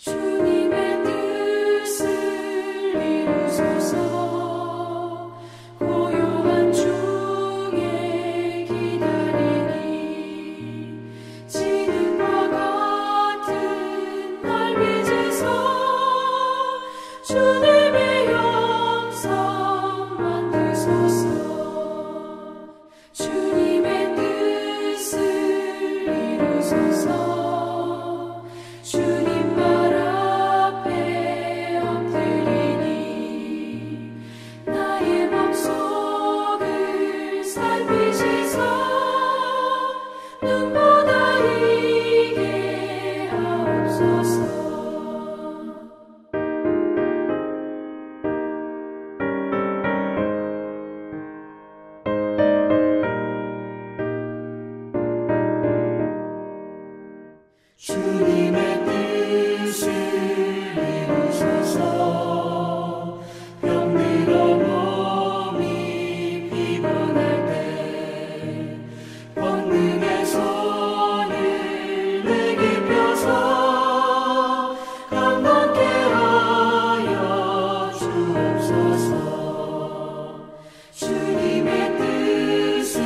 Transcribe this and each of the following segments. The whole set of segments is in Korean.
주님의 뜻을 이루소서. 고요한 중에 기다리니 지능과 같은 날 빚으소. 주님의 영성 만드소서. 주님의 뜻을 이루소서. 주님 발 앞에 엎드리니 나의 맘속을 살피시소. 눈보다 이게 하옵소서. 주님의 뜻을 이루소서. 병들어 몸이 피곤할 때 권능의 손을 내게 펴서 강건케 하여 주옵소서. 주님의 뜻을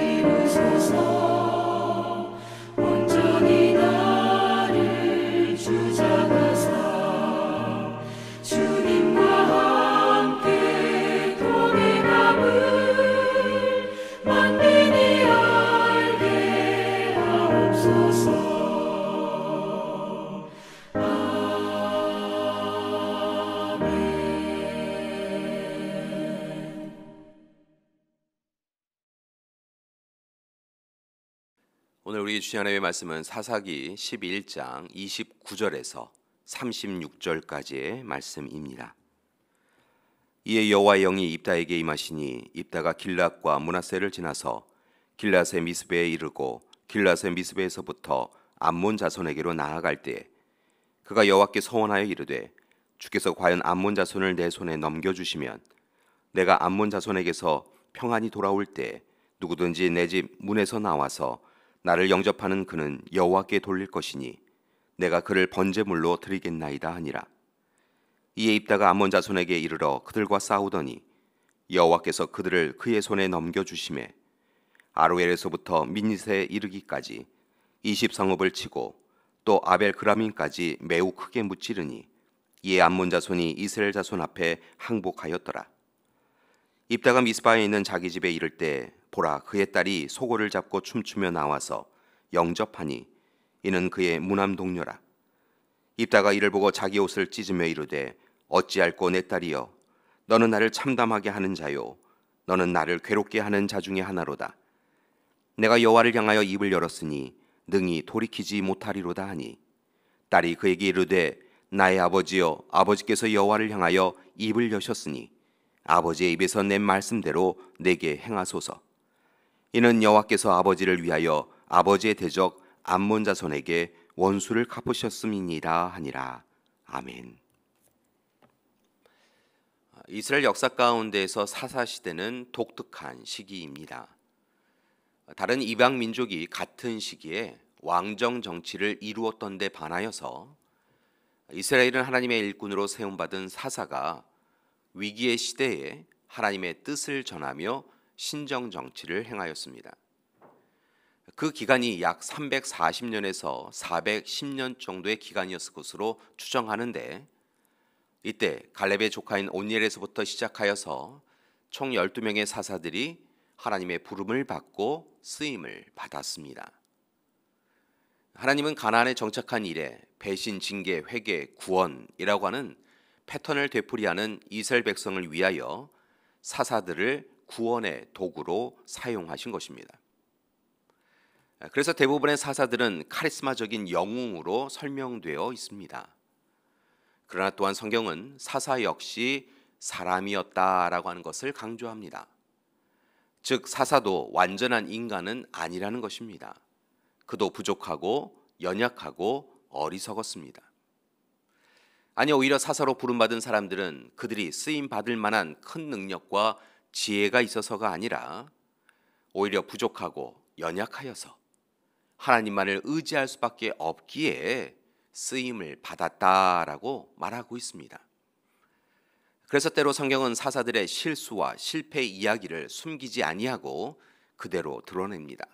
이루소서. 온전히 나를 주장하사 주님과 함께 동행함을 만민이 알게 하옵소서. 아멘. 오늘 우리 주신 하나님의 말씀은 사사기 11장 29절에서 36절까지의 말씀입니다. 이에 여호와의 영이 입다에게 임하시니 입다가 길랏과 므낫세를 지나서 길랏의 미스베에 이르고 길랏의 미스베에서부터 암몬 자손에게로 나아갈 때에 그가 여호와께 서원하여 이르되 주께서 과연 암몬 자손을 내 손에 넘겨주시면 내가 암몬 자손에게서 평안히 돌아올 때 누구든지 내 집 문에서 나와서 나를 영접하는 그는 여호와께 돌릴 것이니 내가 그를 번제물로 드리겠나이다 하니라. 이에 입다가 암몬 자손에게 이르러 그들과 싸우더니 여호와께서 그들을 그의 손에 넘겨주시매 아로엘에서부터 민닛에 이르기까지 20성읍을 치고 또 아벨그라민까지 매우 크게 무찌르니 이에 암몬 자손이 이스라엘 자손 앞에 항복하였더라. 입다가 미스바에 있는 자기 집에 이를 때 보라 그의 딸이 소고를 잡고 춤추며 나와서 영접하니 이는 그의 무남 동료라. 입다가 이를 보고 자기 옷을 찢으며 이르되 어찌할꼬 내 딸이여 너는 나를 참담하게 하는 자요 너는 나를 괴롭게 하는 자 중에 하나로다. 내가 여호와를 향하여 입을 열었으니 능히 돌이키지 못하리로다 하니 딸이 그에게 이르되 나의 아버지여 아버지께서 여호와를 향하여 입을 여셨으니 아버지의 입에서 낸 말씀대로 내게 행하소서. 이는 여호와께서 아버지를 위하여 아버지의 대적 암몬 자손에게 원수를 갚으셨음이니라 하니라. 아멘. 이스라엘 역사 가운데에서 사사 시대는 독특한 시기입니다. 다른 이방 민족이 같은 시기에 왕정 정치를 이루었던 데 반하여서 이스라엘은 하나님의 일꾼으로 세움받은 사사가 위기의 시대에 하나님의 뜻을 전하며 신정 정치를 행하였습니다. 그 기간이 약 340년에서 410년 정도의 기간이었을 것으로 추정하는데 이때 갈렙의 조카인 온니엘에서부터 시작하여서 총 12명의 사사들이 하나님의 부름을 받고 쓰임을 받았습니다. 하나님은 가나안에 정착한 이래 배신, 징계, 회개, 구원이라고 하는 패턴을 되풀이하는 이스라엘 백성을 위하여 사사들을 구원의 도구로 사용하신 것입니다. 그래서 대부분의 사사들은 카리스마적인 영웅으로 설명되어 있습니다. 그러나 또한 성경은 사사 역시 사람이었다라고 하는 것을 강조합니다. 즉 사사도 완전한 인간은 아니라는 것입니다. 그도 부족하고 연약하고 어리석었습니다. 아니 오히려 사사로 부름받은 사람들은 그들이 쓰임받을 만한 큰 능력과 지혜가 있어서가 아니라 오히려 부족하고 연약하여서 하나님만을 의지할 수밖에 없기에 쓰임을 받았다라고 말하고 있습니다. 그래서 때로 성경은 사사들의 실수와 실패 이야기를 숨기지 아니하고 그대로 드러냅니다.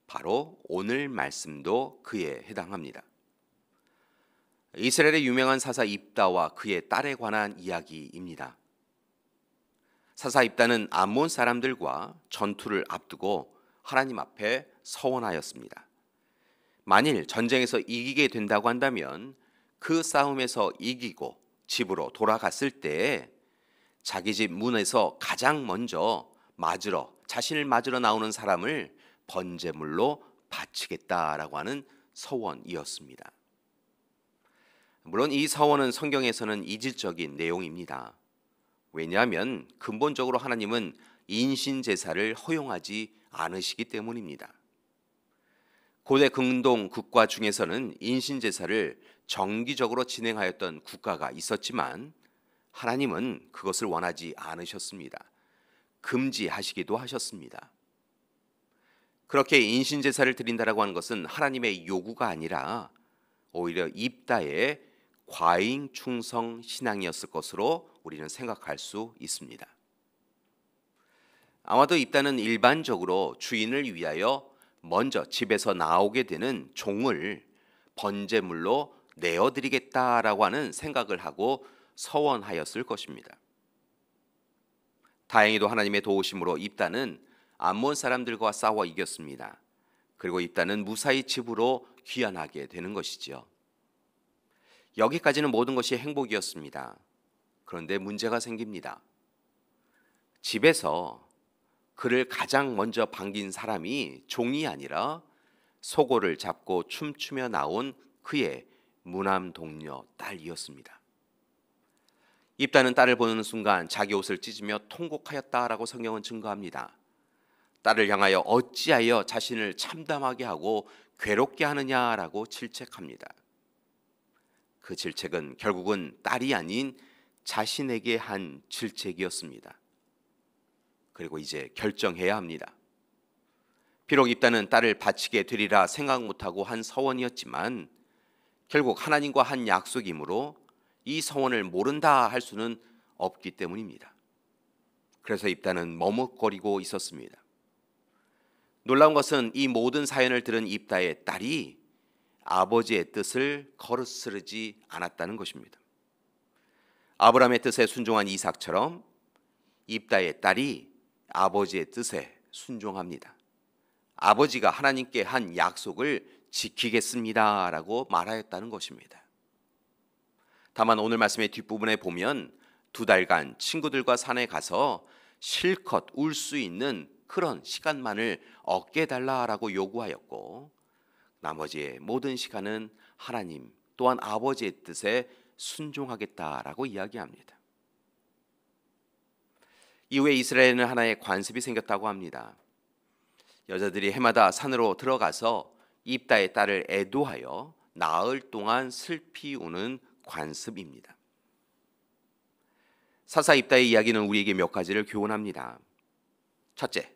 바로 오늘 말씀도 그에 해당합니다. 이스라엘의 유명한 사사 입다와 그의 딸에 관한 이야기입니다. 사사 입다는 암몬 사람들과 전투를 앞두고 하나님 앞에 서원하였습니다. 만일 전쟁에서 이기게 된다고 한다면 그 싸움에서 이기고 집으로 돌아갔을 때 자기 집 문에서 가장 먼저 자신을 맞으러 나오는 사람을 번제물로 바치겠다라고 하는 서원이었습니다. 물론 이 서원은 성경에서는 이질적인 내용입니다. 왜냐하면 근본적으로 하나님은 인신제사를 허용하지 않으시기 때문입니다. 고대 근동 국가 중에서는 인신제사를 정기적으로 진행하였던 국가가 있었지만 하나님은 그것을 원하지 않으셨습니다. 금지하시기도 하셨습니다. 그렇게 인신제사를 드린다라고 하는 것은 하나님의 요구가 아니라 오히려 입다의 과잉 충성 신앙이었을 것으로 우리는 생각할 수 있습니다. 아마도 입다는 일반적으로 주인을 위하여 먼저 집에서 나오게 되는 종을 번제물로 내어드리겠다라고 하는 생각을 하고 서원하였을 것입니다. 다행히도 하나님의 도우심으로 입다는 암몬 사람들과 싸워 이겼습니다. 그리고 입다는 무사히 집으로 귀환하게 되는 것이지요. 여기까지는 모든 것이 행복이었습니다. 그런데 문제가 생깁니다. 집에서 그를 가장 먼저 반긴 사람이 종이 아니라 소고를 잡고 춤추며 나온 그의 무남 동료 딸이었습니다. 입다는 딸을 보는 순간 자기 옷을 찢으며 통곡하였다라고 성경은 증거합니다. 딸을 향하여 어찌하여 자신을 참담하게 하고 괴롭게 하느냐라고 질책합니다. 그 질책은 결국은 딸이 아닌 자신에게 한 질책이었습니다. 그리고 이제 결정해야 합니다. 비록 입다는 딸을 바치게 되리라 생각 못하고 한 서원이었지만 결국 하나님과 한 약속이므로 이 서원을 모른다 할 수는 없기 때문입니다. 그래서 입다는 머뭇거리고 있었습니다. 놀라운 것은 이 모든 사연을 들은 입다의 딸이 아버지의 뜻을 거스르지 않았다는 것입니다. 아브라함의 뜻에 순종한 이삭처럼 입다의 딸이 아버지의 뜻에 순종합니다. 아버지가 하나님께 한 약속을 지키겠습니다라고 말하였다는 것입니다. 다만 오늘 말씀의 뒷부분에 보면 2달간 친구들과 산에 가서 실컷 울 수 있는 그런 시간만을 얻게 해달라라고 요구하였고 나머지의 모든 시간은 하나님 또한 아버지의 뜻에 순종하겠다라고 이야기합니다. 이후에 이스라엘에는 하나의 관습이 생겼다고 합니다. 여자들이 해마다 산으로 들어가서 입다의 딸을 애도하여 나흘 동안 슬피 우는 관습입니다. 사사 입다의 이야기는 우리에게 몇 가지를 교훈합니다. 첫째,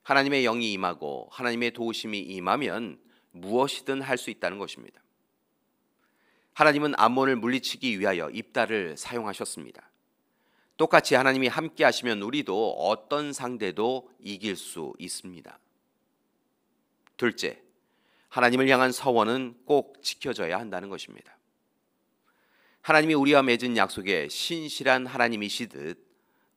하나님의 영이 임하고 하나님의 도우심이 임하면 무엇이든 할 수 있다는 것입니다. 하나님은 암몬을 물리치기 위하여 입다를 사용하셨습니다. 똑같이 하나님이 함께 하시면 우리도 어떤 상대도 이길 수 있습니다. 둘째, 하나님을 향한 서원은 꼭 지켜져야 한다는 것입니다. 하나님이 우리와 맺은 약속에 신실한 하나님이시듯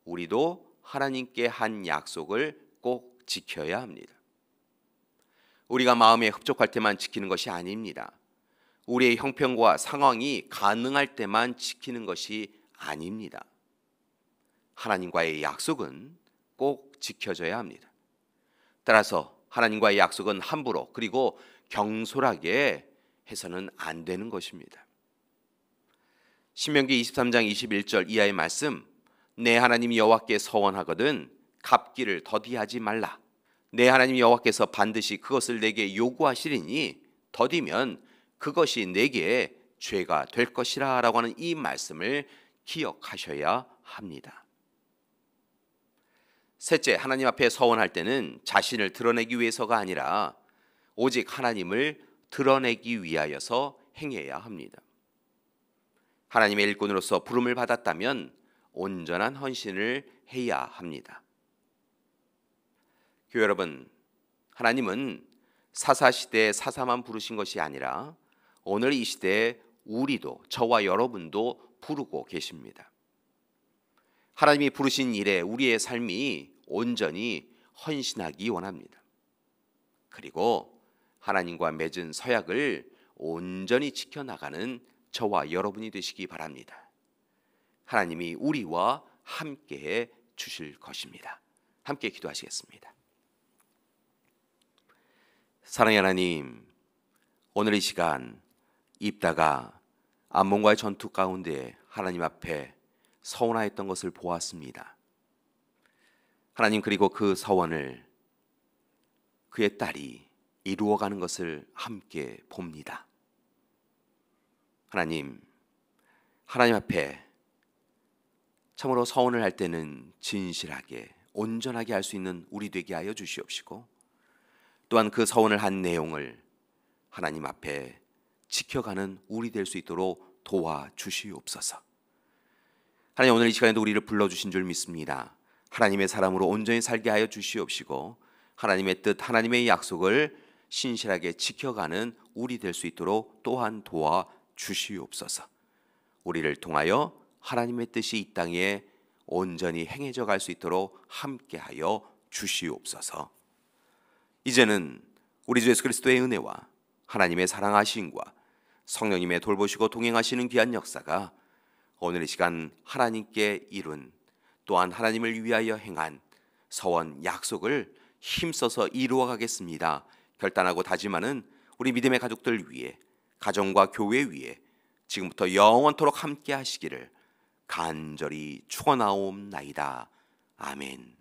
우리도 하나님께 한 약속을 꼭 지켜야 합니다. 우리가 마음에 흡족할 때만 지키는 것이 아닙니다. 우리의 형편과 상황이 가능할 때만 지키는 것이 아닙니다. 하나님과의 약속은 꼭 지켜져야 합니다. 따라서 하나님과의 약속은 함부로 그리고 경솔하게 해서는 안 되는 것입니다. 신명기 23장 21절 이하의 말씀, 내 하나님 여호와께 서원하거든 갚기를 더디하지 말라. 내 하나님 여호와께서 반드시 그것을 내게 요구하시리니 더디면 그것이 내게 죄가 될 것이라 라고 하는 이 말씀을 기억하셔야 합니다. 셋째, 하나님 앞에 서원할 때는 자신을 드러내기 위해서가 아니라 오직 하나님을 드러내기 위하여서 행해야 합니다. 하나님의 일꾼으로서 부름을 받았다면 온전한 헌신을 해야 합니다. 교회 여러분, 하나님은 사사시대에 사사만 부르신 것이 아니라 오늘 이 시대에 우리도, 저와 여러분도 부르고 계십니다. 하나님이 부르신 일에 우리의 삶이 온전히 헌신하기 원합니다. 그리고 하나님과 맺은 서약을 온전히 지켜나가는 저와 여러분이 되시기 바랍니다. 하나님이 우리와 함께해 주실 것입니다. 함께 기도하시겠습니다. 사랑의 하나님, 오늘 이 시간 입다가 암몬과의 전투 가운데 하나님 앞에 서원하였던 것을 보았습니다. 하나님, 그리고 그 서원을 그의 딸이 이루어가는 것을 함께 봅니다. 하나님 앞에 참으로 서원을 할 때는 진실하게 온전하게 할 수 있는 우리 되게 하여 주시옵시고, 또한 그 서원을 한 내용을 하나님 앞에 지켜가는 우리 될 수 있도록 도와주시옵소서. 하나님, 오늘 이 시간에도 우리를 불러주신 줄 믿습니다. 하나님의 사람으로 온전히 살게 하여 주시옵시고, 하나님의 뜻, 하나님의 약속을 신실하게 지켜가는 우리 될 수 있도록 또한 도와주시옵소서. 우리를 통하여 하나님의 뜻이 이 땅에 온전히 행해져 갈 수 있도록 함께하여 주시옵소서. 이제는 우리 주 예수 그리스도의 은혜와 하나님의 사랑하심과 성령님의 돌보시고 동행하시는 귀한 역사가 오늘 이 시간 하나님께 이룬, 또한 하나님을 위하여 행한 서원 약속을 힘써서 이루어 가겠습니다 결단하고 다짐하는 우리 믿음의 가족들 위해, 가정과 교회 위에 지금부터 영원토록 함께 하시기를 간절히 축원하옵나이다. 아멘.